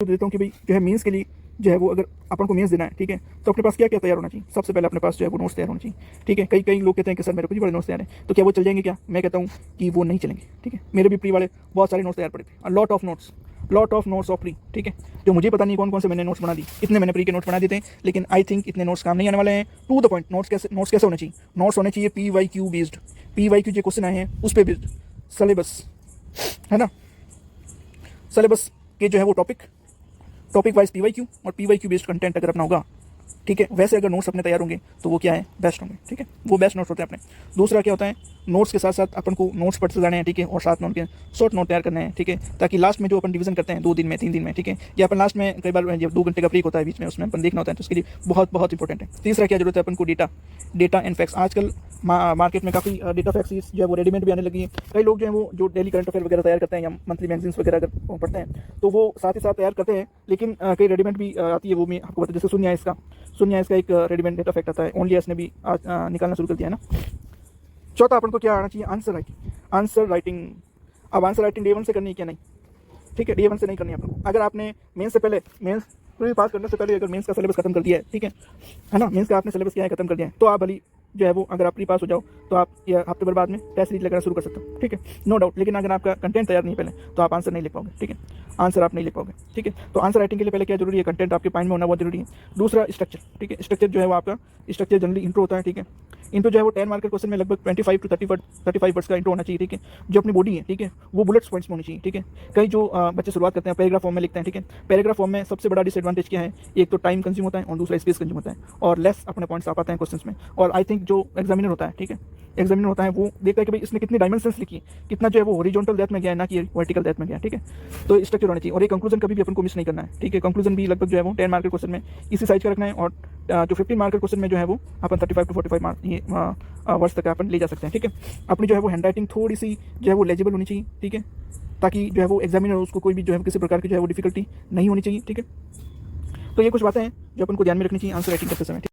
देता हूँ कि भाई जो है मीन्स के लिए जो है वो अगर अपन को मीन्स देना है, ठीक है, तो अपने पास क्या क्या तैयार होना चाहिए। सबसे पहले अपने पास जो है वो नोट्स तैयार होना चाहिए, ठीक है। कई कई लोग कहते हैं कि सर मेरे को भी बड़े नोट्स तैयार हैं, तो क्या वो चल जाएंगे क्या? मैं कहता हूँ कि वो नहीं चलेंगे, ठीक है। मेरे भी प्री वाले बहुत सारे नोट्स तैयार पड़े थे, lot of notes of pre, ठीक है, जो मुझे पता नहीं कौन कौन से मैंने नोट्स बना दी। इतने मैंने प्री के नोट्स बना दिए थे, लेकिन आई थिंक इतने नोट्स काम नहीं आने वाले हैं। टू द पॉइंट, नोट्स कैसे होने चाहिए? नोट्स होने चाहिए PYQ बेस्ड, PYQ जो क्वेश्चन आए हैं उस पर बेस्ड, सिलेबस है ना, सिलेबस के जो है वो टॉपिक वाइज PYQ और PYQ बेस्ड कंटेंट अगर अपना होगा, ठीक है, वैसे अगर नोट्स अपने तैयार होंगे तो वो क्या है, बेस्ट होंगे, ठीक है, वो बेस्ट नोट्स होते हैं अपने। दूसरा क्या होता है, नोट्स के साथ साथ अपन को नोट्स पढ़ते जाने हैं, ठीक है, और साथ में उनके शॉर्ट नोट तैयार करने हैं, ठीक है, ताकि लास्ट में जो अपन डिवीजन करते हैं 2 दिन में 3 दिन में, ठीक है, या अपन लास्ट में कई बार जब 2 घंटे का ब्रेक होता है बीच में, उसमें अपन देखना होता है, तो उसके लिए बहुत बहुत इंपॉर्टेंट है। तीसरा क्या जरूरत है अपन को, डेटा एंड फैक्ट्स। आजकल मार्केट में काफ़ी डेटा फैक्ट्स जो है वो रेडीमेड भी आने लगी है। कई लोग जो है वो जो डेली करंट अफेयर वगैरह तैयार करते हैं या मंथली मैगजीन्स वगैरह अगर पढ़ते हैं तो वो साथ ही साथ तैयार करते हैं, लेकिन कई रेडीमेड भी आती है, वो मैं आपको बता, जैसे शून्य इसका एक रेडीमेड डेटा फैक्ट आता है, ओनली एस ने भी निकालना शुरू कर दिया है ना। चौथा अपन को क्या आना चाहिए, आंसर राइटिंग। अब आंसर राइटिंग डे 1 से करनी है क्या? नहीं, ठीक है, डे 1 से नहीं करनी है अपन को। अगर आपने मेंस से पहले, मेंस पास करने से पहले अगर मेंस का सिलेबस खत्म कर दिया है, ठीक है ना, मेंस का आपने सिलेबस क्या है खत्म कर दिया है, तो आप भली जो है वो अगर आप प्री पास हो जाओ तो आप या हफ्ते भर बाद में टेस्ट सीरीज लगाना शुरू कर सकते हो, ठीक है, नो डाउट। लेकिन अगर आपका कंटेंट तैयार नहीं पहले, तो आप आंसर नहीं लिख पाओगे, ठीक है, आंसर आप नहीं लिख पाओगे, ठीक है। तो आंसर राइटिंग के लिए पहले क्या जरूरी है, कंटेंट आपके माइंड में होना बहुत जरूरी है। दूसरा स्ट्रक्चर, ठीक है, स्ट्रक्चर जो है वो आपका स्ट्रक्चर जनरली इंट्रो होता है, ठीक है। इंट्रो जो है वो 10 मार्क के क्वेश्चन में लगभग 25 to 35 वर्ड्स का इंट्रो होना चाहिए, ठीक है। जो अपनी बॉडी है, ठीक है, वो बुलेट्स पॉइंट्स में होनी चाहिए, ठीक है। कई जो बच्चे शुरुआत करते हैं पैराग्राफ फॉर्म में लिखते हैं, ठीक है। पैराग्राफ फॉर्म में सबसे बड़ा डिसएडवांटेज क्या है, एक तो टाइम कंज्यूम होता है और दूसरा स्पेस कंज्यूम होता है, और लेस अपने पॉइंट्स आ पाते हैं क्वेश्चंस में। और आई थिंक जो एग्जामिनर होता है, ठीक है, एग्जामिनर होता है वो देखता है कि भाई इसने कितनी डायमेंशंस लिखी, कितना जो है वो हॉरिजॉन्टल डेप्थ में गया है, ना कि वर्टिकल डेप्थ में गया, ठीक है। तो स्ट्रक्चर होना चाहिए, और एक कंक्लूजन कभी भी अपन को मिस नहीं करना है, ठीक है। कंक्लूजन भी लगभग जो है वो 10 मार्क के क्वेश्चन में इसी साइज का रखना है, और जो 15 मार्क के क्वेश्चन में जो है वो अपन 35 to 45 मार्क ये वर्ष तक अपन ले जा सकते हैं, ठीक है। अपनी जो है वो हैंड राइटिंग थोड़ी सी जो है वो लेजिबल होनी चाहिए, ठीक है, ताकि जो है वो एग्जामिनर उसको कोई भी जो है किसी प्रकार की जो है वो डिफिकल्टी नहीं होनी चाहिए, ठीक है। तो ये कुछ बातें हैं जो अपन को ध्यान में रखनी चाहिए आंसर राइटिंग करते समय।